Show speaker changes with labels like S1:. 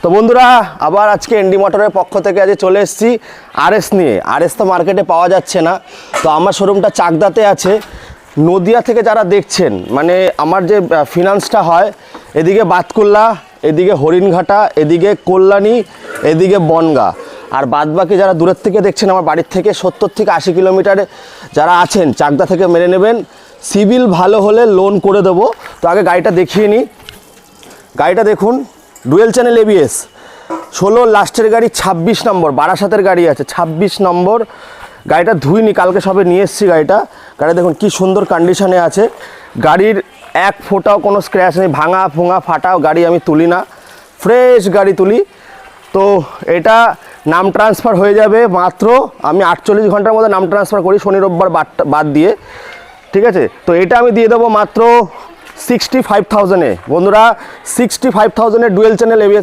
S1: তো বন্ধুরা আবার আজকে এনডি মোটরের পক্ষ থেকে আজ চলে এসেছি আরএস নিয়ে। আরএস তো মার্কেটে পাওয়া যাচ্ছে না, তো আমার শোরুমটা চাকদাতে আছে। নদিয়া থেকে যারা দেখছেন, মানে আমার যে ফিনান্সটা হয়, এদিকে বাতকুল্লা, এদিকে হরিণঘাটা, এদিকে কল্যাণী, এদিকে বনগা, আর বাদবাকি যারা দূরের থেকে দেখছেন আমার বাড়ির থেকে 70 থেকে 80 কিলোমিটারে যারা আছেন, চাকদা থেকে মেনে নেবেন। সিভিল ভালো হলে লোন করে দেবো। তো আগে গাড়িটা দেখিয়ে নিই। গাড়িটা দেখুন, ডুয়েল চ্যানেল ABS, 16 লাস্টের গাড়ি, 26 নম্বর, বারাসাতের গাড়ি আছে, 26 নম্বর। গাড়িটা ধুইনি, কালকে সবে নিয়ে এসেছি গাড়িটা দেখুন কি সুন্দর কন্ডিশনে আছে। গাড়ির এক ফোঁটাও কোনো স্ক্র্যাচ নেই, ভাঙা ফোঙা ফাটাও গাড়ি আমি তুলি না, ফ্রেশ গাড়ি তুলি। তো এটা নাম ট্রান্সফার হয়ে যাবে মাত্র, আমি 48 ঘন্টার মধ্যে নাম ট্রান্সফার করি, শনি রোববার বাদ দিয়ে, ঠিক আছে। তো এটা আমি দিয়ে দেবো মাত্র 65,000-এ বন্ধুরা, 65,000-এ ডুয়েল চ্যানেল ABS